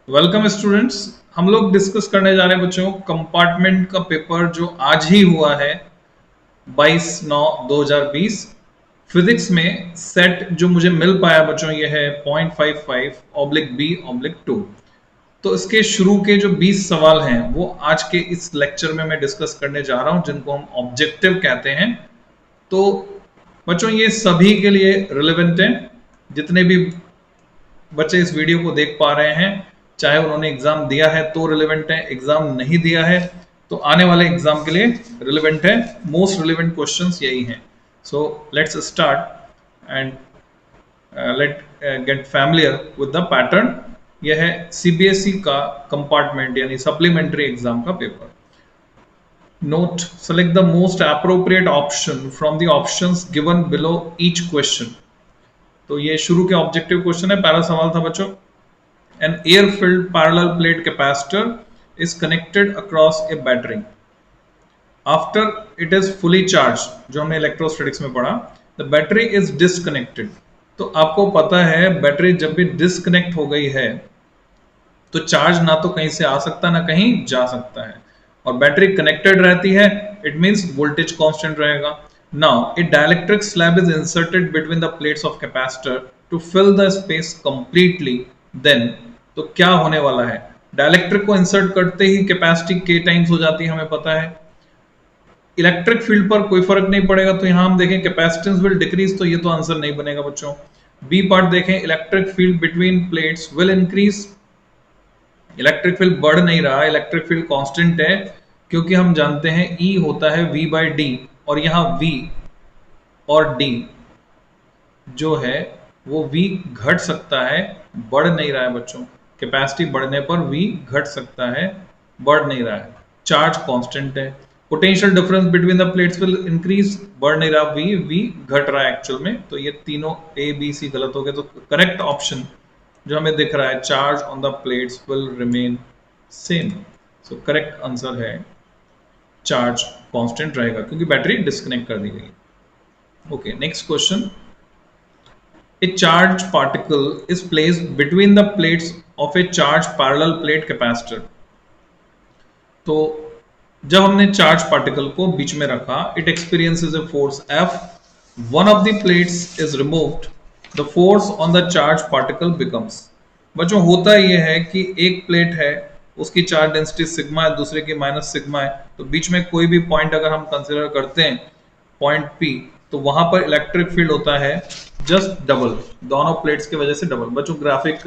Welcome students. हम लोग discuss करने जा रहे हैं बच्चों कंपार्टमेंट का पेपर जो आज ही हुआ है 22/9/2020। फिजिक्स में सेट जो मुझे मिल पाया बच्चों ये है 0.55/B/2। तो इसके शुरू के जो 20 सवाल हैं वो आज के इस लेक्चर में मैं डिस्कस करने जा रहा हूं जिनको हम ऑब्जेक्टिव कहते हैं। तो बच्चों ये सभी के लिए रिलेवेंट है। जितने भी बच्चे इस वीडियो को देख पा रहे हैं चाहे उन्होंने एग्जाम दिया है तो रिलेवेंट है, एग्जाम नहीं दिया है तो आने वाले एग्जाम के लिए रिलेवेंट है। मोस्ट रिलेवेंट क्वेश्चंस यही हैं। So let's start and let get familiar with the pattern. यह है सीबीएसई का कंपार्टमेंट यानी सप्लीमेंट्री एग्जाम का paper. Note, select the most appropriate option from the options given below each question. तो ये शुरू के ऑब्जेक्टिव क्वेश्चन है। पहला सवाल था बच्चों, an air filled parallel plate capacitor is connected across a battery after it is fully charged, जो हमने इलेक्ट्रोस्टैटिक्स में पढ़ा, the battery is disconnected। तो आपको पता है बैटरी जब भी डिस्कनेक्ट हो गई है तो चार्ज ना तो कहीं से आ सकता ना कहीं जा सकता है, और बैटरी कनेक्टेड रहती है, इट मींस वोल्टेज कांस्टेंट रहेगा। Now a dielectric slab is inserted between the plates of capacitor to fill the space completely, then तो क्या होने वाला है? डाइलेक्ट्रिक को इंसर्ट करते ही कैपेसिटी के टाइम्स हो जाती है, हमें पता है। इलेक्ट्रिक फील्ड पर कोई फर्क नहीं पड़ेगा, तो यहां हम देखें कैपेसिटेंस विल डिक्रीज, तो ये तो आंसर नहीं बनेगा बच्चों। बी पार्ट देखें, electric field between plates will increase. Electric field बढ़ नहीं रहा, इलेक्ट्रिक फील्ड कांस्टेंट है, क्योंकि हम जानते हैं E होता है V/D, और यहाँ V और D जो है वो V घट सकता है, बढ़ नहीं रहा है बच्चों। कैपेसिटी बढ़ने पर V घट सकता है, बढ़ नहीं रहा है। चार्ज कांस्टेंट है। Potential difference between the plates will increase, बढ़ नहीं रहा V घट रहा है एक्चुअल में। तो ये तीनों A B C गलत हो गए। तो करेक्ट ऑप्शन जो हमें दिख रहा है, charge on the plates will remain same. So correct answer है चार्ज कांस्टेंट रहेगा, क्योंकि बैटरी डिस्कनेक्ट कर दी गई। Okay, next question. A charged particle is placed between the plates of a charged parallel plate capacitor। तो जब हमने charge particle को बीच में रखा, it experiences a force F, one of the plates is removed, the force on the charge particle becomes. बच्चों होता यह है कि एक प्लेट है, उसकी चार्ज डेंसिटी सिग्मा है, दूसरे की माइनस सिग्मा है, तो बीच में कोई भी पॉइंट अगर हम कंसिडर करते हैं पॉइंट P, तो वहां पर इलेक्ट्रिक फील्ड होता है जस्ट डबल, दोनों प्लेट्स की वजह से डबल। बच्चों ग्राफिक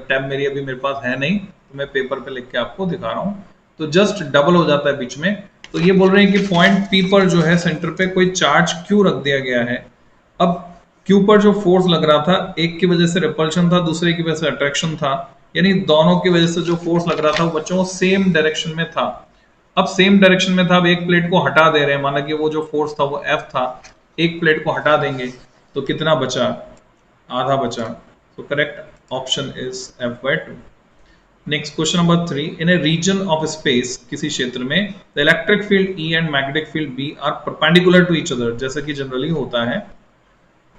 टैब मेरी अभी मेरे पास है नहीं, तो मैं पेपर पे लिख के आपको दिखा रहा हूँ। तो जस्ट डबल हो जाता है बीच में। तो ये बोल रहे हैं कि पॉइंट P पर जो है सेंटर पे कोई चार्ज Q रख दिया गया है। अब Q पर जो फोर्स लग रहा था, एक की वजह से रिपल्शन था, दूसरे की वजह से अट्रैक्शन था, यानी दोनों की वजह से जो फोर्स लग रहा था वो बच्चों सेम डायरेक्शन में था। अब सेम डायरेक्शन में था, अब एक प्लेट को हटा दे रहे हैं, माना कि वो जो फोर्स था वो F था, एक प्लेट को हटा देंगे तो कितना बचा? आधा बचा। तो correct option is F/2। Next question number 3, in a region of space, किसी क्षेत्र में, the electric field E and magnetic field B are perpendicular to each other, जैसा कि जनरली होता है।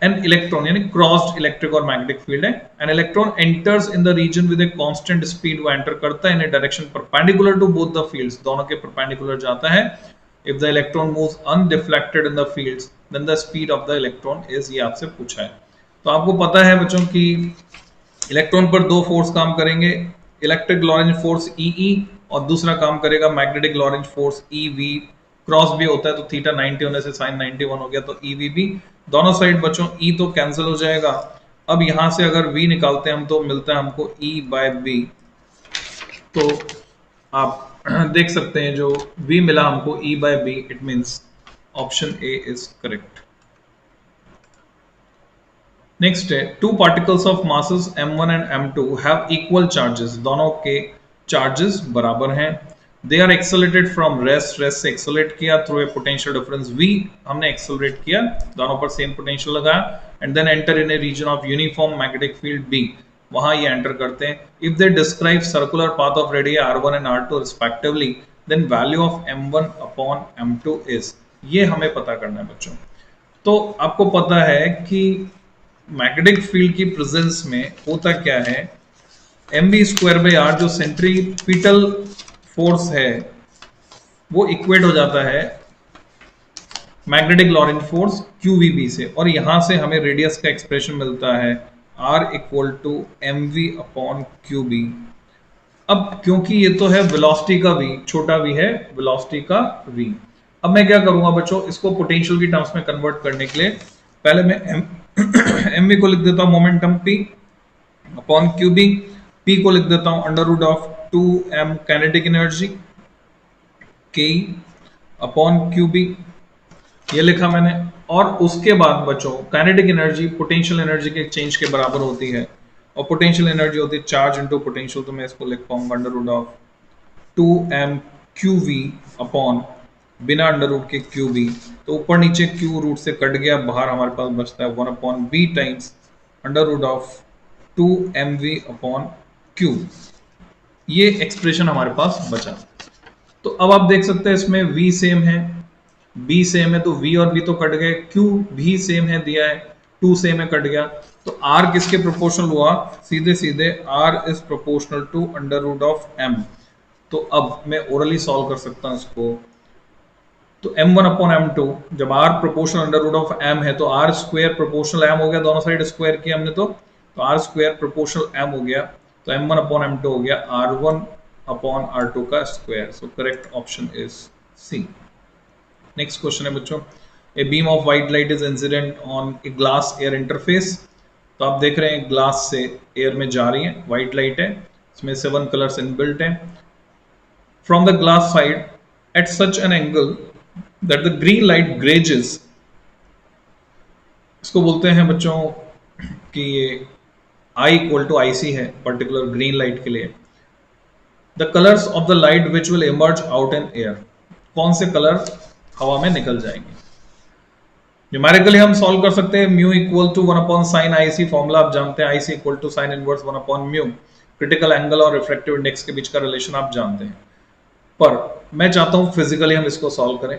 एन इलेक्ट्रॉन यानी क्रॉस्ड इलेक्ट्रिक और मैग्नेटिक फील्ड है, an electron enters in the region with a constant speed, वो एंटर करता है in a direction perpendicular to both the fields, दोनों के परपेंडिकुलर जाता है। If the electron moves undeflected in the fields then the speed of the electron is, ये आपसे पूछा है। तो आपको पता है बच्चों कि इलेक्ट्रॉन पर दो फोर्स काम करेंगे, इलेक्ट्रिक लॉरेंज फोर्स EE और दूसरा काम करेगा magnetic Lorentz force EV। Cross भी होता है तो थीटा 90 होने से साइन 91 हो गया, तो EVB। दोनों साइड बच्चों E तो कैंसिल हो जाएगा। अब यहां से अगर V निकालते हैं हम तो मिलता है हमको E/B। तो आप देख सकते हैं जो V मिला हमको E/B, it means option A is correct. Next है, two particles of masses m1 and m2 have equal charges, दोनों के चार्जेस बराबर हैं। They are accelerated from rest, rest से एक्सेलरेट किया through a potential difference V, हमने accelerate किया, दोनों पर सेम पोटेंशियल लगाया, and then enter in a region of uniform magnetic field B, वहां ये एंटर करते हैं। If they describe circular path of radius R1 and R2 respectively, then value of m1 upon m2 is, ये हमें पता करना है बच्चों। तो आपको पता है कि मैग्नेटिक फील्ड की प्रेजेंस में होता क्या है, mv²/r जो सेंट्रीपिटल फोर्स है वो इक्वेट हो जाता है मैग्नेटिक लॉरेंट फोर्स QVB से, और यहां से हमें रेडियस का एक्सप्रेशन मिलता है R = mv/QB। अब क्योंकि ये तो है वेलोसिटी का v, छोटा v है वेलोसिटी का v। अब मैं क्या करूंगा बच्चों, इसको पोटेंशियल की टर्म्स में कन्वर्ट करने के लिए पहले मैं mv को लिख देता हूं momentum p upon QB, p को लिख देता हूं √2m kinetic energy k upon QB, ये लिखा मैंने। और उसके बाद बच्चों काइनेटिक एनर्जी पोटेंशियल एनर्जी के चेंज के बराबर होती है, और पोटेंशियल एनर्जी होती है चार्ज इनटू पोटेंशियल, तो मैं इसको लिख पाऊंगा √2m/QV अपॉन बिना अंडर रूट के QB, तो ऊपर नीचे Q रूट से कट गया, बाहर हमारे पास बचता है 1/B टाइम्स √2mv/Q। ये एक्सप्रेशन हमारे पास बचा। तो अब आप देख सकते हैं इसमें v सेम है, b सेम है, तो v और v तो कट गए, q भी सेम है दिया है, 2 सेम है कट गया, तो r किसके प्रोपोर्शनल हुआ, सीधे सीधे r is proportional to √m। तो अब मैं ओरली सॉल्व कर सकता हूं इसको, तो m1/m2 जब r प्रोपोर्शनल √m है तो r² प्रोपोर्शनल m हो गया, दोनों साइड स्क्वायर किया हमने, तो r² प्रोपोर्शनल m हो गया, तो m1/m2 हो गया r1/r2 का square. So correct option is C. Next question है बच्चों, a beam of white light is incident on a glass air interface. तो आप देख रहे हैं ग्लास से एयर में जा रही है, व्हाइट लाइट है, इसमें 7 कलर्स इनबिल्ट हैं। From the glass side at such an angle that the green light grazes, इसको बोलते हैं बच्चों कि ये I = IC है पर्टिकुलर ग्रीन लाइट के लिए। The colours of the light which will emerge out in air, कौन से कलर हवा में निकल जाएंगे। न्यूमेरिकली हम सॉल्व कर सकते हैं, μ = 1/sin IC, फॉर्मूला आप जानते हैं, IC = sin inverse 1/μ। Critical angle और रिफ्रैक्टिव इंडेक्स के बीच का रिलेशन आप जानते हैं, पर मैं चाहता हूं फिजिकली हम इसको सॉल्व करें।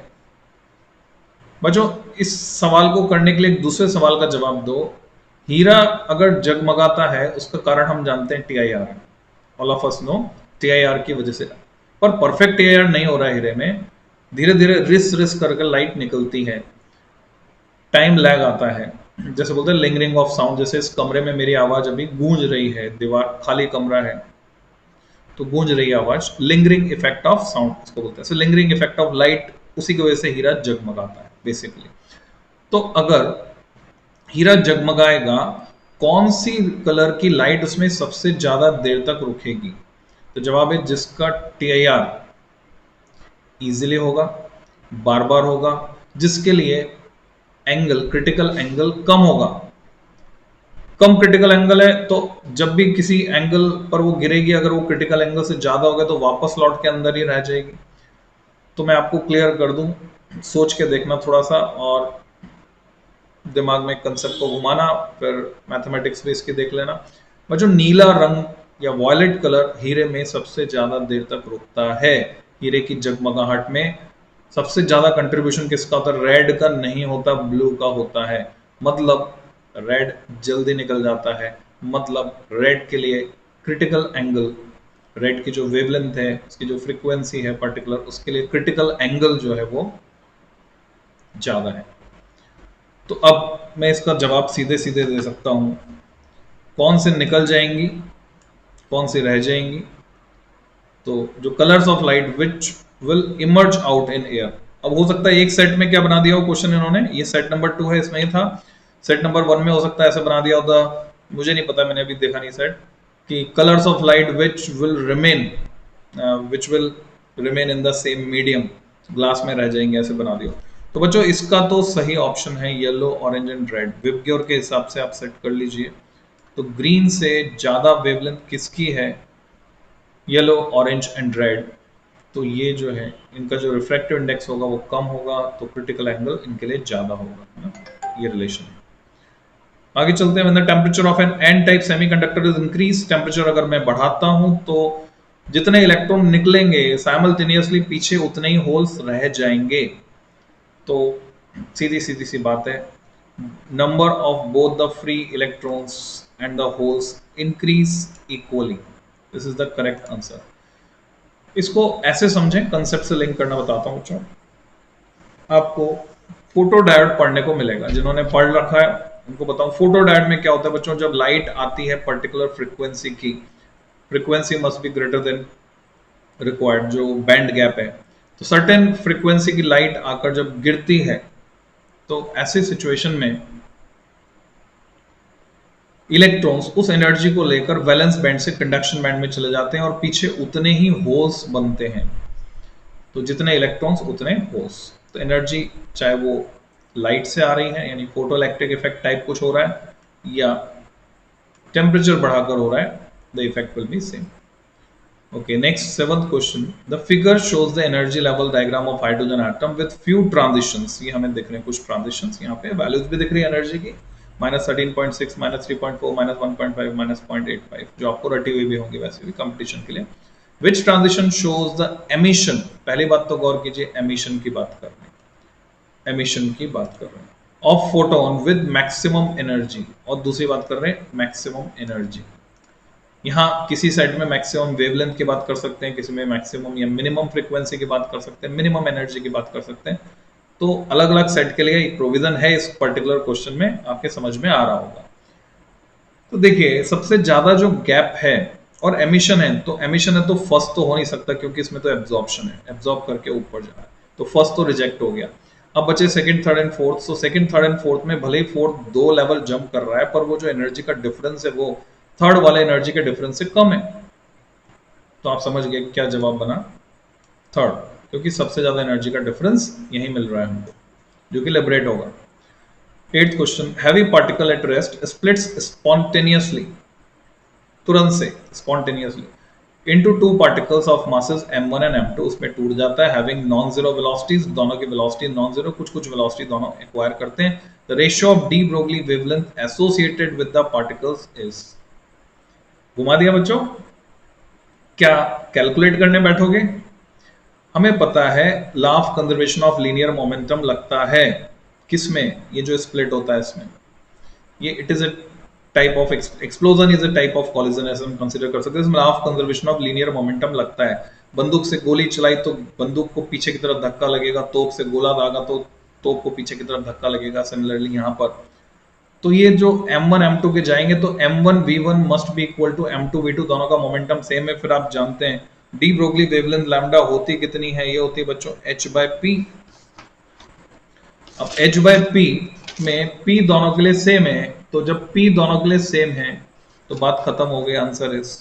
बच्चों इस सवाल को करने के लिए एक दूसरे सवाल का जवाब दो। हीरा अगर जगमगाता है उसका कारण हम जानते हैं TIR, all of us know TIR की वजह से, पर परफेक्ट TIR नहीं हो रहा है हीरे में, धीरे धीरे रिस करके लाइट निकलती है, टाइम लैग आता है, जैसे बोलते हैं लिंगरिंग ऑफ साउंड। जैसे इस कमरे में मेरी आवाज अभी गूंज रही है, दीवार खाली कमरा है तो गूंज रही है आवाज, लिंगरिंग इफेक्ट ऑफ साउंड इसको बोलते हैं। सो लिंगरिंग इफेक्ट ऑफ लाइट, उसी की वजह से हीरा जगमगाता है बेसिकली। तो अगर हीरा जगमगाएगा, कौन सी कलर की लाइट उसमें सबसे ज्यादा देर तक रुकेगी, तो जवाब है जिसका TIR इजीली होगा, बार बार होगा, जिसके लिए एंगल क्रिटिकल एंगल कम होगा। कम क्रिटिकल एंगल है तो जब भी किसी एंगल पर वो गिरेगी, अगर वो क्रिटिकल एंगल से ज्यादा होगा तो वापस लौट के अंदर ही रह जाएगी। तो मैं आपको क्लियर कर दूं, सोच के देखना थोड़ा सा और दिमाग में कंसेप्ट को घुमाना, फिर मैथमेटिक्स भी इसकी देख लेना। बच्चों नीला रंग या वॉयलेट कलर हीरे में सबसे ज्यादा देर तक रुकता है, हीरे की जगमगाहट में सबसे ज्यादा कंट्रीब्यूशन किसका होता है, रेड का नहीं होता, ब्लू का होता है। मतलब रेड जल्दी निकल जाता है, मतलब रेड के लिए क्रिटिकल एंगल, रेड की जो वेवलेंथ है, उसकी जो फ्रीक्वेंसी है पर्टिकुलर, उसके लिए क्रिटिकल एंगल जो है वो ज्यादा है। तो अब मैं इसका जवाब सीधे सीधे दे सकता हूं, कौन से निकल जाएंगी कौन सी रह जाएंगी। तो जो colours of light which will emerge out in air, अब हो सकता है एक सेट में क्या बना दिया हो क्वेश्चन इन्होंने, ये सेट नंबर 2 है, इसमें ही था, सेट नंबर 1 में हो सकता है ऐसे बना दिया होता, मुझे नहीं पता, मैंने अभी देखा नहीं सेट, कि colours of light which will remain in the same medium, glass में रह जाएंगे, ऐसे बना दिया। तो बच्चों इसका तो सही ऑप्शन है yellow, orange and red. VIBGYOR के हिसाब से आप सेट कर लीजिए। तो ग्रीन से ज्यादा वेवलेंथ किसकी है, येलो, ऑरेंज एंड रेड। तो ये जो है इनका जो रिफ्रैक्टिव इंडेक्स होगा वो कम होगा, तो क्रिटिकल एंगल इनके लिए ज्यादा होगा, है ना, ये रिलेशन है। आगे चलते हैं। Temperature of an n type semiconductor is increase, temperature अगर मैं बढ़ाता हूं तो जितने इलेक्ट्रॉन निकलेंगे साइमल्टेनियसली पीछे उतने ही होल्स रह जाएंगे। तो सीधी सीधी सी बात है, number of both the free electrons and the holes increase equally. This is the correct answer. इसको ऐसे समझें, कंसेप्ट से लिंक करना बताता हूं बच्चों। आपको फोटो डायोड पढ़ने को मिलेगा, जिन्होंने पढ़ रखा है उनको बताऊं फोटो डायोड में क्या होता है बच्चों। जब लाइट आती है पर्टिकुलर फ्रीक्वेंसी की, frequency must be greater than required, जो बैंड गैप है, तो सर्टेन फ्रीक्वेंसी की लाइट आकर जब गिरती है तो ऐसी सिचुएशन में इलेक्ट्रॉन्स उस एनर्जी को लेकर वैलेंस बैंड से कंडक्शन बैंड में चले जाते हैं और पीछे उतने ही होल्स बनते हैं। तो जितने इलेक्ट्रॉन्स उतने होल्स। तो एनर्जी चाहे वो लाइट से आ रही है, यानी फोटो इलेक्ट्रिक इफेक्ट टाइप कुछ हो रहा है, या टेम्परेचर बढ़ाकर हो रहा है, the effect will be same. Okay, next seventh question. The figure shows the energy level diagram of hydrogen atom with few transitions. ये हमें दिख रहे हैं कुछ transitions, यहाँ पे values भी दिख रही है एनर्जी की, -13.6, -3.4, -1.5, -0.85, जो आपको रटी हुई भी होंगी वैसे भी कंपटीशन के लिए। Which transition shows the emission? पहली बात तो गौर कीजिए, emission की बात कर रहे हैं, emission की बात कर रहे हैं, of photon with maximum energy, और दूसरी बात कर रहे हैं maximum energy। यहाँ किसी सेट में मैक्सिमम वेवलेंथ की बात कर सकते हैं, किसी में मैक्सिमम या मिनिमम फ्रीक्वेंसी की बात कर सकते हैं, मिनिमम एनर्जी की बात कर सकते हैं। तो अलग अलग सेट के लिए एक प्रोविजन है इस पर्टिकुलर क्वेश्चन में, आपके समझ में आ रहा होगा। तो देखिए सबसे ज्यादा जो गैप है और एमिशन है, तो एमिशन है तो फर्स्ट तो हो नहीं सकता क्योंकि इसमें तो एब्जॉर्प्शन है, एब्जॉर्ब करके ऊपर जा रहा है, तो फर्स्ट तो रिजेक्ट हो गया। अब बचे second, third and fourth. So second, third and fourth में भले ही फोर्थ 2 लेवल जंप कर रहा है, पर वो जो एनर्जी का डिफरेंस है वो थर्ड वाले एनर्जी के डिफरेंस से कम है। तो आप समझ गए क्या जवाब बना, थर्ड, क्योंकि सबसे ज्यादा एनर्जी का डिफरेंस यही मिल रहा है हमको, जो कि लिबरेट होगा। Eighth question, heavy particle at rest splits spontaneously, तुरंत से, spontaneously, into two particles of masses m1 and m2, उसमें टूट जाता है, हैविंग नॉन जीरो वेलोसिटीज, दोनों की वेलोसिटी नॉन जीरो, कुछ कुछ वेलोसिटी दोनों एक्वायर करते हैं। The ratio of D Broglie wavelength associated with the particles is, घुमा दिया बच्चों, क्या कैलकुलेट करने बैठोगे? हमें पता है law of conservation of linear momentum लगता है किसमें, ये जो स्प्लिट होता है इसमें, ये it is a type of explosion, is a type of collision, ऐसे हम कंसीडर कर सकते हैं। इसमें law of conservation of linear momentum लगता है। बंदूक से गोली चलाई तो बंदूक को पीछे की तरफ धक्का लगेगा, तोप से गोला दागा तो तोप को पीछे की तरफ धक्का लगेगा। सिमिलरली यहाँ पर तो ये जो m1 m2 के जाएंगे तो m1 v1 must be equal to m2 v2, दोनों का मोमेंटम सेम है। फिर आप जानते हैं डी ब्रोगली वेवलेंथ लैम्डा होती कितनी है, ये होती है बच्चों h बाय p। अब h बाय p में p दोनों के लिए सेम है, तो जब p दोनों के लिए सेम है तो बात खत्म हो गई, आंसर इज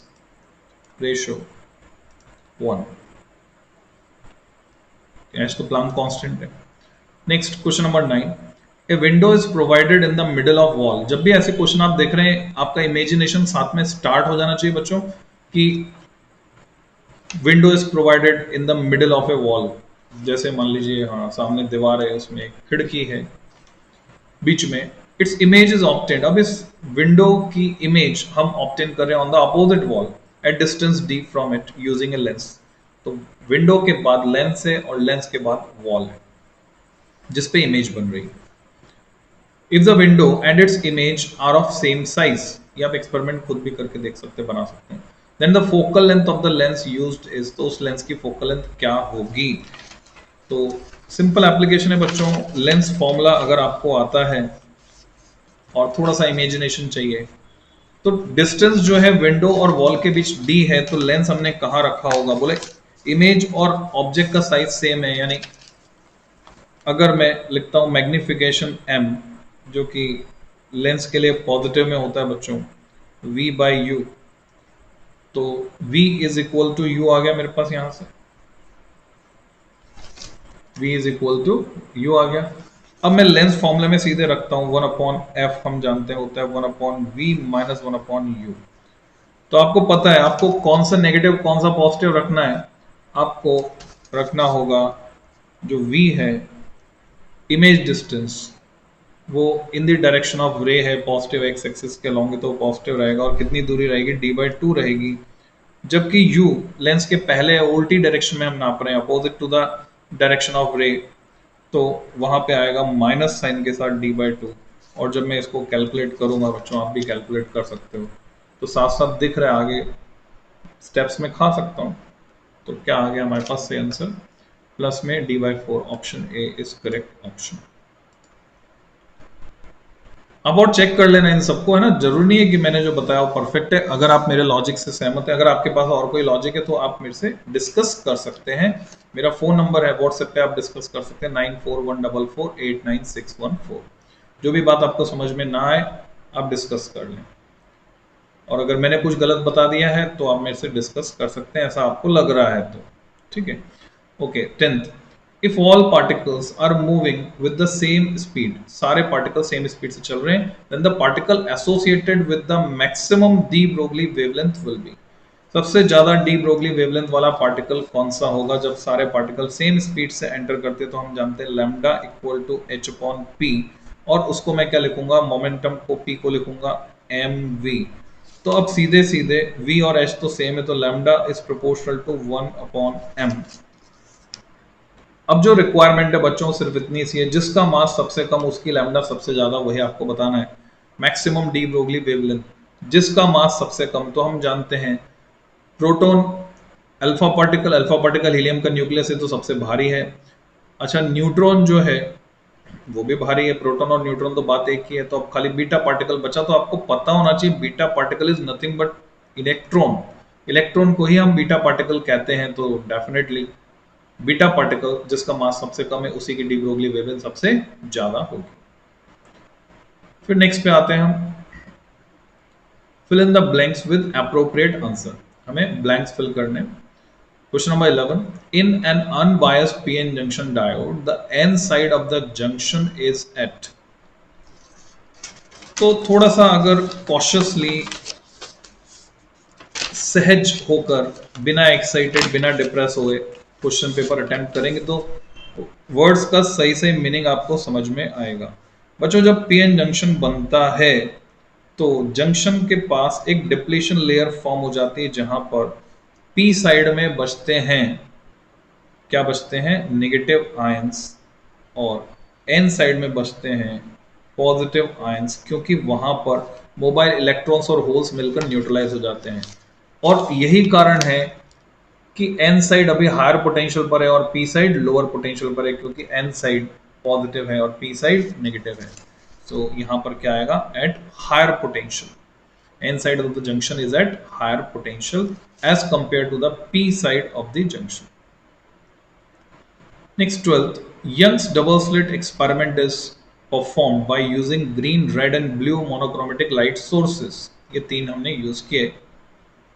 रेशियो 1। h तो प्लांक कांस्टेंट है। Next question number 9, a window is provided in the middle of wall. जब भी ऐसे क्वेश्चन आप देख रहे हैं, आपका इमेजिनेशन साथ में स्टार्ट हो जाना चाहिए बच्चों कि window is provided in the middle of A wall. जैसे मान लीजिए हाँ सामने दीवार है, उसमें एक खिड़की है बीच में, इट्स इमेज इज ऑब्टेन्ड। अब इस विंडो की इमेज हम ऑब्टेन कर रहे हैं on the opposite wall at distance D from it using a lens. तो विंडो के बाद लेंस है और लेंस के बाद वॉल है जिसपे इमेज बन रही है। If the window and its image are of same size, ये आप एक्सपेरिमेंट खुद भी करके देख सकते हैं, बना सकते हैं, then the focal length of the lens used is, तो उस लेंस की फोकल लेंथ क्या होगी? तो सिंपल एप्लीकेशन है बच्चों, लेंस फॉर्मूला अगर आपको आता है और थोड़ा सा इमेजिनेशन चाहिए, तो डिस्टेंस जो है विंडो और वॉल के बीच d है, तो लेंस हमने कहाँ रखा होगा? बोले इमेज और ऑब्जेक्ट का साइज सेम है, यानी अगर मैं लिखता हूं मैग्निफिकेशन m, जो कि लेंस के लिए पॉजिटिव में होता है बच्चों, v बाई यू, तो v is equal to u आ गया मेरे पास, यहां से v is equal to u आ गया। अब मैं लेंस फॉर्मूले में सीधे रखता हूं 1/f, हम जानते हैं होता है 1/v माइनस 1/u। तो आपको पता है आपको कौन सा नेगेटिव कौन सा पॉजिटिव रखना है, आपको रखना होगा जो v है इमेज डिस्टेंस, वो इन द डायरेक्शन ऑफ रे है, पॉजिटिव एक्स एक्सिस के लॉन्ग, तो पॉजिटिव रहेगा, और कितनी दूरी रहेगी? d/2 रहेगी। जबकि u लेंस के पहले उल्टी डायरेक्शन में हम नाप रहे हैं, opposite to the direction of ray, तो वहां पे आएगा माइनस साइन के साथ d/2। और जब मैं इसको कैलकुलेट करूंगा बच्चों, आप भी कैलकुलेट कर सकते हो, तो साफ साफ दिख रहा है आगे स्टेप्स में खा सकता हूँ। तो क्या आ गया हमारे पास से आंसर, प्लस में d/4, option A is correct option. अब और चेक कर लेना इन सबको, है ना, जरूरी नहीं है कि मैंने जो बताया वो परफेक्ट है। अगर आप मेरे लॉजिक से सहमत है, अगर आपके पास और कोई लॉजिक है तो आप मेरे से डिस्कस कर सकते हैं। मेरा फोन नंबर है, व्हाट्सएप पे आप डिस्कस कर सकते हैं 9414489614। जो भी बात आपको समझ में ना आए आप डिस्कस कर लें, और अगर मैंने कुछ गलत बता दिया है तो आप मेरे से डिस्कस कर सकते हैं, ऐसा आपको लग रहा है तो। ठीक है, okay. 10th, if all particles are moving with the same speed, सारे पार्टिकल सेम स्पीड से चल रहे हैं, then the particle associated with the maximum de Broglie wavelength will be. सबसे ज्यादा डी ब्रोगली वेवलेंथ वाला पार्टिकल कौन सा होगा? जब सारे पार्टिकल सेम स्पीड से एंटर करते हैं तो हम जानते हैं lambda equal to h upon p, और उसको मैं क्या लिखूंगा, मोमेंटम को p को लिखूंगा mv। तो अब सीधे सीधे v और h तो सेम है, तो lambda is proportional to 1 upon m। अब जो रिक्वायरमेंट है बच्चों सिर्फ इतनी सी है, जिसका मास सबसे कम उसकी लैम्डा सबसे ज्यादा, वही आपको बताना है। मैक्सिमम डी ब्रोगली वेवलेंथ, जिसका मास सबसे कम, तो हम जानते हैं प्रोटॉन अल्फा पार्टिकल हीलियम का न्यूक्लियस है तो सबसे भारी है। अच्छा, न्यूट्रॉन जो है वो भी भारी है, प्रोटॉन और न्यूट्रॉन तो बात एक ही है। तो अब खाली बीटा पार्टिकल बचा, तो आपको पता होना चाहिए beta particle is nothing but electron. Electron को ही हम बीटा पार्टिकल कहते हैं, तो डेफिनेटली बीटा पार्टिकल जिसका मास सबसे कम है उसी की डी ब्रोगली वेवलेंथ सबसे ज्यादा होगी। फिर नेक्स्ट पे आते हैं हम, fill in the blanks with appropriate answer. हमें ब्लैंक्स फिल करने। Question number 11, in an unbiased PN junction diode the n side of the junction is at. तो थोड़ा सा अगर कॉशियसली, सहज होकर, बिना एक्साइटेड, बिना डिप्रेस हुए क्वेश्चन पेपर अटेम्प्ट करेंगे तो वर्ड्स का सही सही मीनिंग आपको समझ में आएगा। बच्चों, जब पीएन जंक्शन बनता है तो जंक्शन के पास एक डिप्लीशन लेयर फॉर्म हो जाती है, जहां पर पी साइड में बचते हैं, क्या बचते हैं, नेगेटिव आयंस, और एन साइड में बचते हैं पॉजिटिव आयंस, क्योंकि वहां पर मोबाइल इलेक्ट्रॉन्स और होल्स मिलकर न्यूट्रलाइज हो जाते हैं। और यही कारण है कि एन साइड अभी हायर पोटेंशियल पर है और पी साइड लोअर पोटेंशियल पर है, क्योंकि एन साइड पॉजिटिव है और पी साइड नेगेटिव है। सो यहां पर क्या आएगा, at higher potential. N side of the junction is at higher potential as compare to the p side of the junction. Next 12th, Young's double slit experiment is performed by using green, red and blue monochromatic light sources। ये तीन हमने use किए,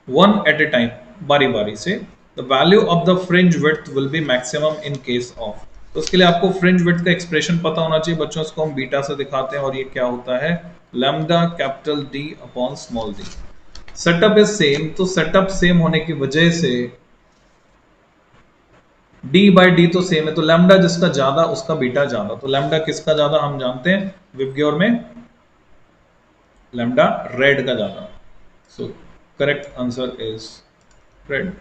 one at a time, बारी बारी से। The value of the fringe width will be maximum in case of। तो उसके लिए आपको फ्रिंज विड्थ का एक्सप्रेशन पता होना चाहिए बच्चों, इसको हम बीटा से दिखाते हैं, और ये क्या होता है, lambda capital D upon small D. Setup is same, तो सेटअप सेम होने की वजह से d बाई डी तो सेम है, तो लैम्डा जिसका ज्यादा उसका बीटा ज्यादा। तो लैम्डा किसका ज्यादा हम जानते हैं, विबग्योर में लैम्डा रेड का ज्यादा। सो correct answer is red.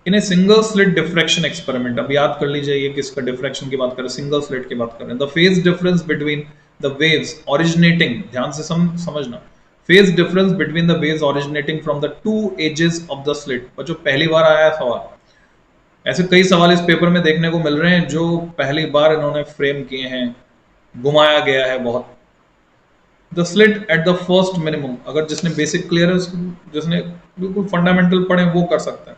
In a single slit diffraction experiment, अब याद कर लीजिए ये किसका डिफ्रैक्शन की बात कर रहे हैं, सिंगल स्लिट की बात कर रहे हैं। The phase difference between the waves originating, ध्यान से समझना, phase difference between the waves originating from the two edges of the slit. बच्चों पहली बार आया सवाल, ऐसे कई सवाल इस पेपर में देखने को मिल रहे हैं जो पहली बार इन्होंने फ्रेम किए हैं, घुमाया गया है बहुत। The slit at the first minimum, अगर जिसने बेसिक क्लियर है, जिसने बिल्कुल फंडामेंटल पढ़े वो कर सकता है,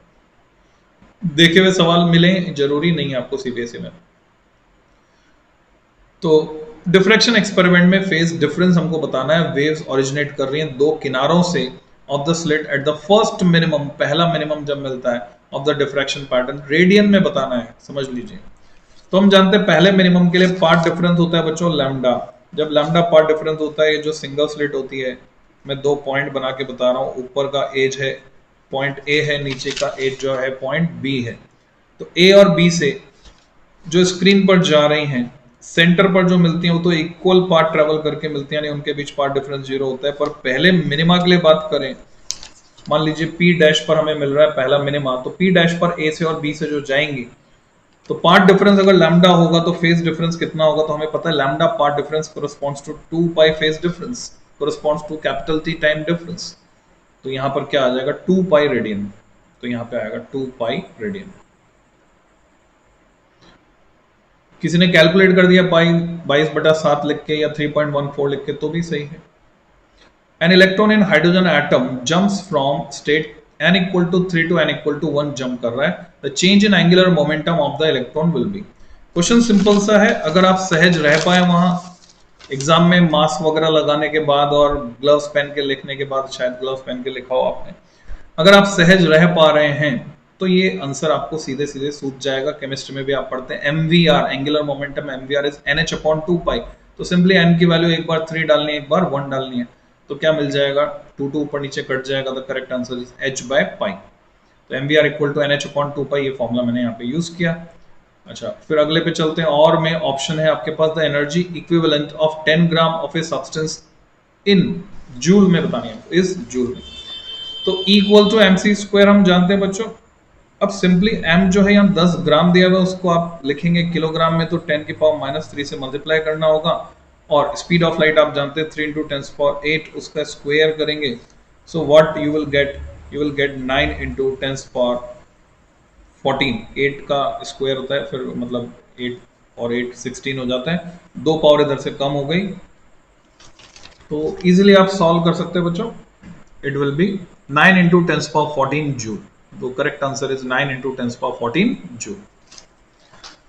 देखे हुए सवाल मिले जरूरी नहीं है आपको सीबीएसई में। तो डिफ्रैक्शन एक्सपेरिमेंट में फेज डिफरेंस हमको बताना है, वेव्स ओरिजिनेट कर रही हैं दो किनारों से of the slit at the first minimum, पहला मिनिमम जब मिलता है of the diffraction pattern, radian में बताना है, समझ लीजिए। तो हम जानते हैं पहले मिनिमम के लिए पार्ट डिफरेंस होता है बच्चों लैम्डा। जब लैम्डा पार्ट डिफरेंस होता है, ये जो सिंगल स्लिट होती है, मैं दो पॉइंट बना के बता रहा हूँ, ऊपर का एज है पॉइंट ए है, नीचे का एज जो है पॉइंट बी है। तो ए और बी से जो स्क्रीन पर जा रही हैं, सेंटर पर जो मिलती हैं वो तो इक्वल पार्ट ट्रेवल करके मिलती हैं, यानी उनके बीच पार्ट डिफरेंस 0 होता है। पर पहले मिनिमा के लिए बात करें, मान लीजिए पी डैश पर हमें मिल रहा है पहला मिनिमा, तो पी डैश पर ए से और बी से जो जाएंगी, तो पार्ट डिफरेंस अगर लैम्डा होगा तो फेज डिफरेंस कितना होगा, तो हमें पता है lambda path difference corresponds to 2 pi phase difference corresponds to capital T time difference. तो यहाँ पर क्या आ जाएगा 2 पाई रेडियन, तो यहाँ पे आएगा 2 पाई रेडियन। किसी ने कैलकुलेट कर दिया पाई 22/7 लिख के या 3.14 लिख के तो भी सही है। An electron in hydrogen atom jumps from state n equal to 3 to n equal to 1 jump कर रहा है। The change in angular momentum of the electron will be। Question simple सा है, अगर आप सहज रह पाए वहां एग्जाम में मास्क वगैरह लगाने के बाद और ग्लव्स पहन के लिखने के बाद, शायद ग्लव्स पहन के लिखा हो आपने, अगर आप सहज रह पा रहे हैं तो ये आंसर आपको सीधे सीधे सूझ जाएगा। केमिस्ट्री में भी आप पढ़ते हैं MVR, angular momentum MVR is NH upon 2 पाई। तो सिंपली n की वैल्यू एक बार 3 डालनी है, एक बार 1 डालनी है, तो क्या मिल जाएगा 2 2 ऊपर नीचे कट जाएगा। The correct answer is h by pi. तो MVR equal to NH upon 2 pi, ये फॉर्मूला मैंने यहाँ पे यूज किया। अच्छा, फिर अगले पे चलते हैं। और में ऑप्शन है आपके पास, the energy equivalent of 10 gram of a substance in joule में बतानी है, इस जूल में। तो इक्वल टू mc स्क्वायर हम जानते हैं बच्चों। अब सिंपली m जो है यहाँ 10 ग्राम दिया हुआ है, उसको आप लिखेंगे किलोग्राम में, तो 10 की पावर -3 से मल्टीप्लाई करना होगा। और स्पीड ऑफ लाइट आप जानते हैं 3 इंटू 10⁻8, उसका स्क्वायर करेंगे। So what you will get 9 into 10⁻14। 8 का स्क्वायर होता है, फिर मतलब 8 और 8 16 हो जाता है, 2 पावर इधर से कम हो गई। तो इजीली आप सॉल्व कर सकते हैं बच्चों। It will be 9 into 10⁻14 joule. तो correct answer is 9 into 10⁻14 joule.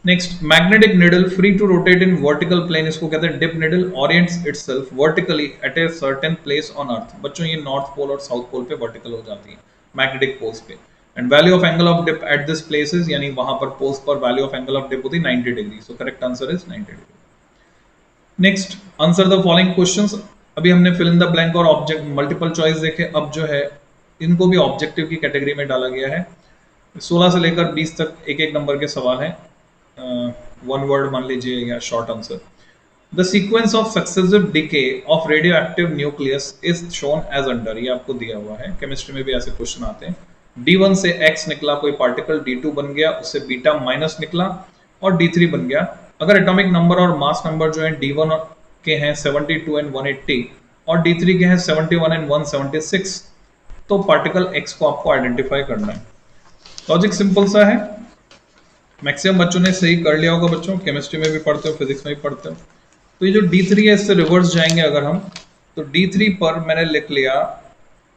Next, magnetic needle free to rotate in vertical plane, इसको कहते हैं dip needle, orients itself vertically at a certain place on earth. बच्चों ये नॉर्थ पोल और south pole पे vertical हो जाती है, मैग्नेटिक पोल्स पे। And value of angle of dip at this places, यानी वहां पर पोल्स पर value of angle of dip होती है 90 degree. So correct answer is 90 degree. Next, answer the following questions. अभी हमने फिल इन द ब्लैंक और ऑब्जेक्ट मल्टीपल चॉइस देखे, अब जो है इनको भी ऑब्जेक्टिव की कैटेगरी में डाला गया है। 16 से लेकर 20 तक एक एक नंबर के सवाल हैं। वन वर्ड मान लीजिए या short answer. The sequence of successive decay of radioactive nucleus is shown as under, ये आपको दिया हुआ है। केमिस्ट्री में भी ऐसे क्वेश्चन आते हैं। D1 से X निकला कोई पार्टिकल, D2 बन गया, उससे बीटा माइनस निकला और D3 बन गया। अगर एटॉमिक नंबर और मास नंबर जो है D1 के हैं 72 एंड 180 और D3 के हैं 71 एंड 176, तो पार्टिकल X को आपको आइडेंटिफाई करना है। लॉजिक सिंपल सा है, मैक्सिमम बच्चों ने सही कर लिया होगा बच्चों, केमिस्ट्री में भी पढ़ते हो, फिजिक्स में भी पढ़ते हो। तो ये जो D3 है इससे रिवर्स जाएंगे अगर हम, तो D3 पर मैंने लिख लिया,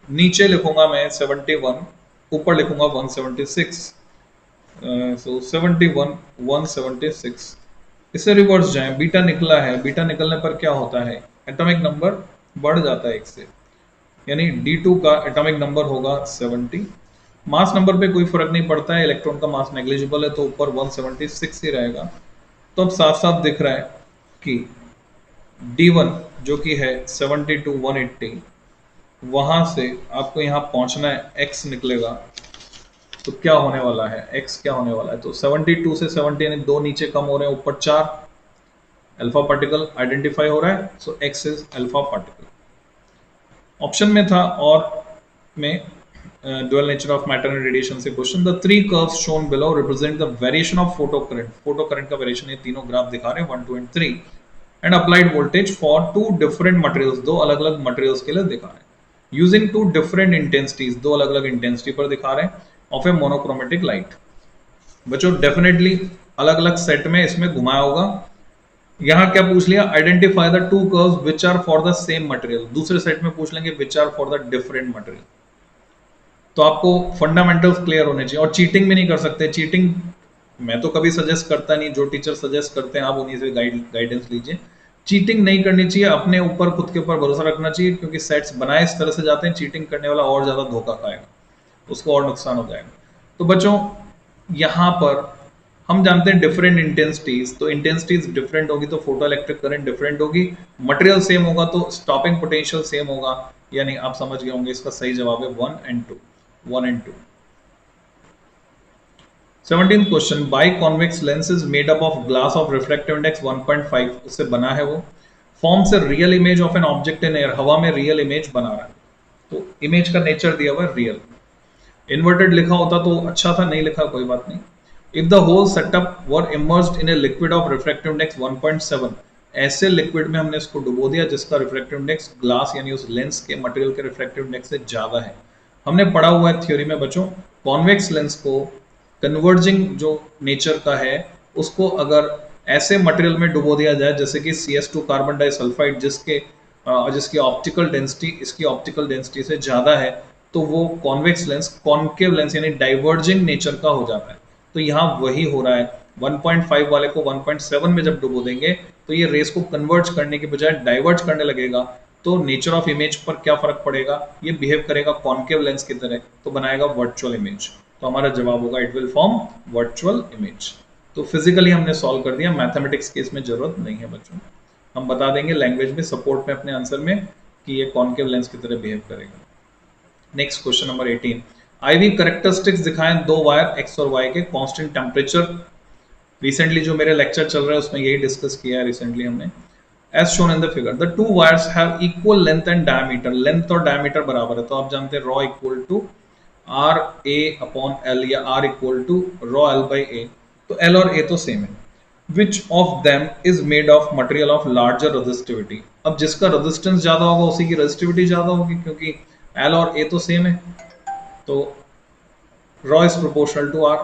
नीचे लिखूंगा मैं 71, ऊपर लिखूंगा 176। सो 71 176, इससे रिवर्स जाएं, बीटा निकला है, बीटा निकलने पर क्या होता है, एटॉमिक नंबर बढ़ जाता है एक से, यानी D2 का एटॉमिक नंबर होगा 70। मास नंबर पे कोई फर्क नहीं पड़ता है, इलेक्ट्रॉन का मास नेग्लिजिबल है तो ऊपर 176 ही रहेगा। तो अब साफ साफ दिख रहा है कि D1 जो कि है 72 180, वहां से आपको यहाँ पहुंचना है, X निकलेगा तो क्या होने वाला है, X क्या होने वाला है, तो 72 से 70 यानी 2 नीचे कम हो रहे हैं, ऊपर 4 अल्फा पार्टिकल आइडेंटिफाई हो रहा है। सो X is alpha particle. Option में था और में dual nature of matter and radiation से question. The three curves shown below represent the variation of photocurrent। photocurrent का वेरिएशन ये तीनों ग्राफ दिखा रहे हैं 1 2 and 3 and applied voltage for two different materials, दो अलग अलग मटेरियल्स के लिए दिखा रहे हैं। using two different intensities, दो अलग अलग इंटेंसिटी पर दिखा रहे हैं of a monochromatic light। बच्चों डेफिनेटली अलग अलग सेट में इसमें घुमाया होगा। यहाँ क्या पूछ लिया, identify the two curves which are for the same material. दूसरे सेट में पूछ लेंगे which are for the different material. तो आपको फंडामेंटल्स क्लियर होने चाहिए और चीटिंग भी नहीं कर सकते। चीटिंग मैं तो कभी सजेस्ट करता नहीं, जो टीचर सजेस्ट करते हैं आप उन्हीं से गाइडेंस लीजिए। चीटिंग नहीं करनी चाहिए, अपने ऊपर खुद के ऊपर भरोसा रखना चाहिए, क्योंकि सेट्स बनाए इस तरह से जाते हैं, चीटिंग करने वाला और ज्यादा धोखा खाएगा, उसको और नुकसान हो जाएगा। तो बच्चों यहाँ पर हम जानते हैं डिफरेंट इंटेंसिटीज, तो इंटेंसिटीज डिफरेंट होगी तो फोटो इलेक्ट्रिक करंट डिफरेंट होगी, मटेरियल सेम होगा तो स्टॉपिंग पोटेंशियल सेम होगा, यानी आप समझ गए होंगे इसका सही जवाब है 1 and 2। 1 and 2। 17th question, by convex lens is made up of glass of refractive index 1.5, उससे बना है वो, फॉर्म से real image of an object in air, हवा में रियल इमेज बना रहा है, तो इमेज का नेचर दिया हुआ है रियल। इन्वर्टेड लिखा होता तो अच्छा था, नहीं लिखा कोई बात नहीं। If the whole setup were immersed in a liquid of refractive index 1.7, ऐसे लिक्विड में हमने इसको डुबो दिया जिसका रिफ्रैक्टिव इंडेक्स ग्लास यानी उस लेंस के मटेरियल के रिफ्रैक्टिव इंडेक्स से ज्यादा है। हमने पढ़ा हुआ है थ्योरी में बच्चों, कॉन्वेक्स लेंस को कन्वर्जिंग जो नेचर का है उसको अगर ऐसे मटेरियल में डुबो दिया जाए जैसे कि CS2 कार्बन डाइसल्फाइड जिसकी ऑप्टिकल डेंसिटी इसकी ऑप्टिकल डेंसिटी से ज्यादा है, तो वो कॉन्वेक्स लेंस कॉन्केव लेंस यानी डाइवर्जिंग नेचर का हो जाता है। तो यहाँ वही हो रहा है, 1.5 वाले को 1.7 में जब डुबो देंगे तो ये रेस को कन्वर्ज करने के बजाय डाइवर्ज करने लगेगा। तो नेचर ऑफ इमेज पर क्या फर्क पड़ेगा, ये बिहेव करेगा कॉन्केव लेंस की तरह, तो बनाएगा वर्चुअल इमेज। तो हमारा जवाब होगा it will form virtual image. तो फिजिकली हमने सॉल्व कर दिया, मैथमेटिक्स की इसमें जरूरत नहीं है बच्चों। हम बता देंगे लैंग्वेज में सपोर्ट में अपने आंसर में कि ये कॉन्केव लेंस की तरह बिहेव करेगा। Next question number 18, IV characteristics दिखाएं दो वायर एक्स और वाई के कांस्टेंट टेम्परेचर। रिसेंटली जो मेरे लेक्चर चल रहा है उसमें यही डिस्कस किया है रिसेंटली हमने। As shown in the figure the two wires have equal length and diameter, length और डायमीटर बराबर है, तो आप जानते हैं rho equal to R A upon L या R equal to rho L by A, तो एल और ए तो सेम है। Which of them is made of material of larger resistivity, अब जिसका रेजिस्टेंस ज्यादा होगा उसी की रेजिस्टिविटी ज्यादा होगी, क्योंकि एल और ए तो सेम है, तो rho is proportional to r.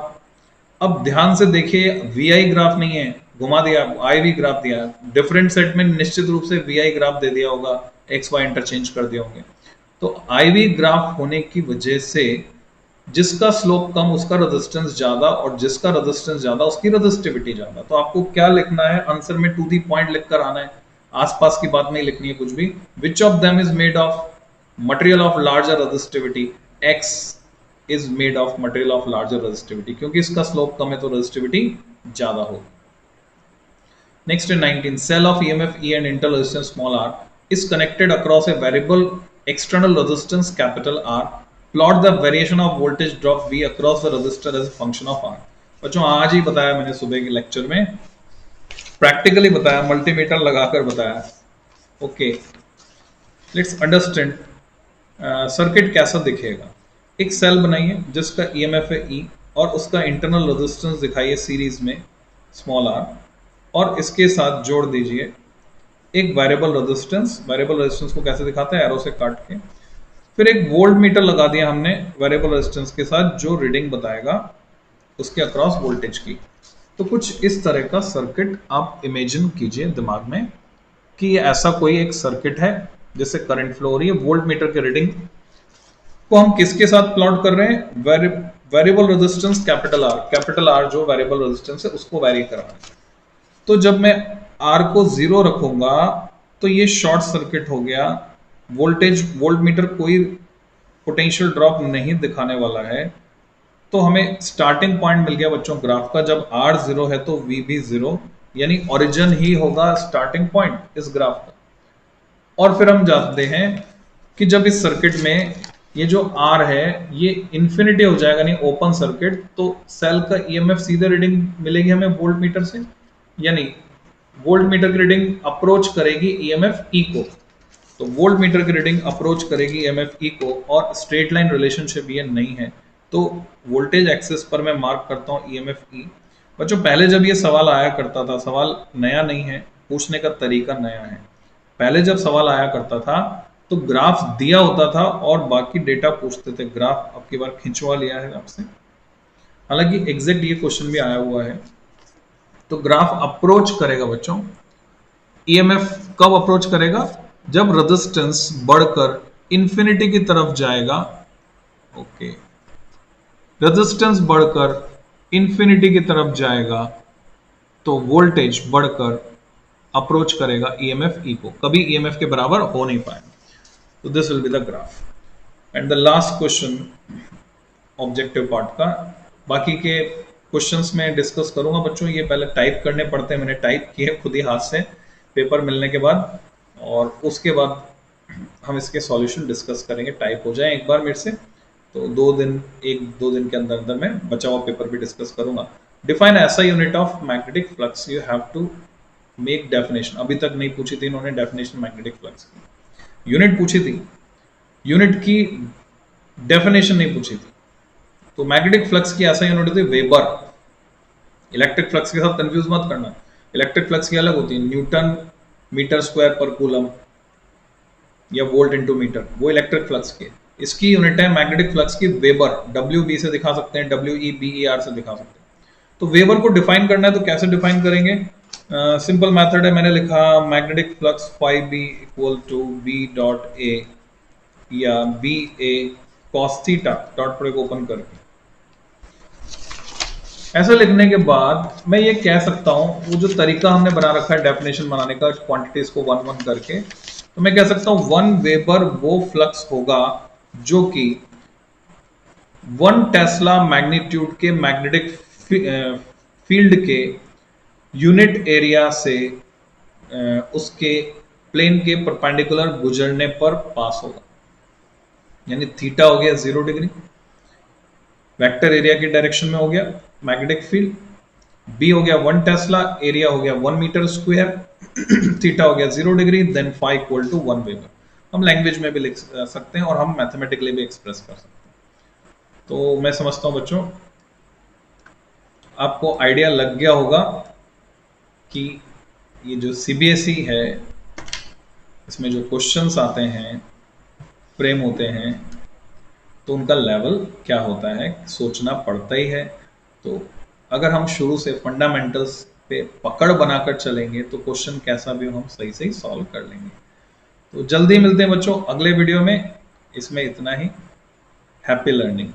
अब ध्यान से देखिए, वीआई ग्राफ नहीं है, घुमा दिया, आईवी ग्राफ दिया, डिफरेंट सेट में निश्चित रूप से वीआई ग्राफ दे दिया होगा, एक्स वाई इंटरचेंज कर दिए होंगे। तो आईवी ग्राफ होने की वजह से जिसका स्लोप कम उसका रेजिस्टेंस ज्यादा, और जिसका रेजिस्टेंस ज्यादा उसकी रेजिस्टिविटी ज्यादा। तो आपको क्या लिखना है आंसर में, टू दी पॉइंट लिखकर आना है, आसपास की बात नहीं लिखनी है कुछ भी। विच of them is made of material of larger resistivity, x is made of material of larger resistivity, क्योंकि इसका स्लोप कम है तो रेजिस्टिविटी ज्यादा होगी। नेक्स्ट है 19, cell of EMF E and inter resistance small r is connected across a variable external resistance capital R, plot the variation of voltage drop V across the resistor as a function of R. बच्चों आज ही बताया मैंने सुबह के lecture में, practically बताया, multimeter लगाकर बताया। ओके, लेट्स अंडरस्टैंड सर्किट कैसा दिखेगा। एक सेल बनाइए जिसका ईएमएफ है ई और उसका इंटरनल रेजिस्टेंस दिखाइए सीरीज में स्मॉल आर, और इसके साथ जोड़ दीजिए एक वेरिएबल रेजिस्टेंस। वेरिएबल रेजिस्टेंस को कैसे दिखाते हैं, एरो से काट के। फिर एक वोल्ट मीटर लगा दिया हमने वेरिएबल रेजिस्टेंस के साथ जो रीडिंग बताएगा उसके अक्रॉस वोल्टेज की। तो कुछ इस तरह का सर्किट आप इमेजिन कीजिए दिमाग में कि ऐसा कोई एक सर्किट है जिससे करंट फ्लो हो रही है, वोल्ट मीटर की रीडिंग को हम किसके साथ प्लॉट कर रहे हैं, वेरिएबल रेजिस्टेंस कैपिटल आर जो वेरिएबल रेजिस्टेंस है उसको वेरी कर रहा है। तो जब मैं आर को 0 रखूंगा तो ये शॉर्ट सर्किट हो गया, वोल्ट मीटर कोई पोटेंशियल ड्रॉप नहीं दिखाने वाला है। तो हमें स्टार्टिंग पॉइंट मिल गया बच्चों ग्राफ का, जब आर 0 है तो वी भी 0, यानी ओरिजिन ही होगा स्टार्टिंग पॉइंट इस ग्राफ का। और फिर हम जानते हैं कि जब इस सर्किट में ये जो R है ये इन्फिनिटी हो जाएगा, नहीं ओपन सर्किट, तो सेल का ईएमएफ सीधे रीडिंग मिलेगी हमें वोल्ट मीटर से, यानी वोल्ट मीटर की रीडिंग अप्रोच करेगी ईएमएफ ई को। तो वोल्ट मीटर की रीडिंग अप्रोच करेगी ईएमएफ ई को, और स्ट्रेट लाइन रिलेशनशिप ये नहीं है, तो वोल्टेज एक्सिस पर मैं मार्क करता हूँ ईएमएफ ई। बच्चों पहले जब ये सवाल आया करता था, सवाल नया नहीं है, पूछने का तरीका नया है। पहले जब सवाल आया करता था तो ग्राफ दिया होता था और बाकी डेटा पूछते थे। ग्राफ अब की बार खिंचवा लिया है आपसे, हालांकि एग्जैक्ट ये क्वेश्चन भी आया हुआ है। तो ग्राफ अप्रोच करेगा बच्चों, ईएमएफ कब अप्रोच करेगा, जब रेजिस्टेंस बढ़कर इंफिनिटी की तरफ जाएगा। ओके, रेजिस्टेंस बढ़कर इंफिनिटी की तरफ जाएगा तो वोल्टेज बढ़कर अप्रोच करेगा ईएमएफ ई को, कभी ईएमएफ के बराबर हो नहीं पाएगा। तो this will be the graph. And the last question objective part का, बाकी के क्वेश्चंस में डिस्कस करूंगा बच्चों, ये पहले टाइप करने पड़ते हैं, मैंने टाइप किए खुद ही हाथ से पेपर मिलने के बाद, और उसके बाद हम इसके सॉल्यूशन डिस्कस करेंगे। टाइप हो जाए एक बार मेरे से तो 2 दिन के अंदर अंदर मैं बचा हुआ पेपर भी डिस्कस करूंगा। डिफाइन ऐसा unit of magnetic flux, you have to make definition. अभी तक नहीं पूछी थी इन्होंने डेफिनेशन मैग्नेटिक फ्लक्स की, यूनिट पूछी थी, यूनिट की डेफिनेशन नहीं पूछी थी। तो मैग्नेटिक फ्लक्स की ऐसा यूनिट होती है वेबर। इलेक्ट्रिक फ्लक्स के साथ कंफ्यूज मत करना, इलेक्ट्रिक फ्लक्स की अलग होती है, न्यूटन मीटर स्क्वायर पर कूलम या वोल्ट इनटू मीटर, वो इलेक्ट्रिक फ्लक्स की है। इसकी यूनिट है मैग्नेटिक फ्लक्स की वेबर, WB से दिखा सकते हैं, WEBER से दिखा सकते हैं। तो वेबर को डिफाइन करना है तो कैसे डिफाइन करेंगे? सिंपल मेथड है, मैंने लिखा magnetic flux phi B equal to B dot A या B A cos theta, dot product open करके। ऐसा लिखने के बाद मैं ये कह सकता हूं, वो जो तरीका हमने बना रखा है डेफिनेशन बनाने का क्वांटिटीज को वन वन करके, तो मैं कह सकता हूं 1 वेबर वो फ्लक्स होगा जो कि 1 टेस्ला मैग्नीट्यूड के मैग्नेटिक फील्ड के यूनिट एरिया से उसके प्लेन के परपेंडिकुलर गुजरने पर पास होगा। यानी थीटा हो गया 0 डिग्री, वेक्टर एरिया की डायरेक्शन में हो गया मैग्नेटिक फील्ड, बी हो गया 1 टेस्ला, एरिया हो गया 1 मीटर स्क्वायर, थीटा हो गया 0 डिग्री, then phi equal to 1 weber. हम लैंग्वेज में भी लिख सकते हैं और हम मैथमेटिकली भी एक्सप्रेस कर सकते हैं। तो मैं समझता हूं बच्चों आपको आइडिया लग गया होगा कि ये जो सीबीएसई है इसमें जो क्वेश्चंस आते हैं, फ्रेम होते हैं, तो उनका लेवल क्या होता है, सोचना पड़ता ही है। तो अगर हम शुरू से फंडामेंटल्स पे पकड़ बनाकर चलेंगे तो क्वेश्चन कैसा भी हो हम सही से ही सॉल्व कर लेंगे। तो जल्दी मिलते हैं बच्चों अगले वीडियो में। इसमें इतना ही। Happy learning.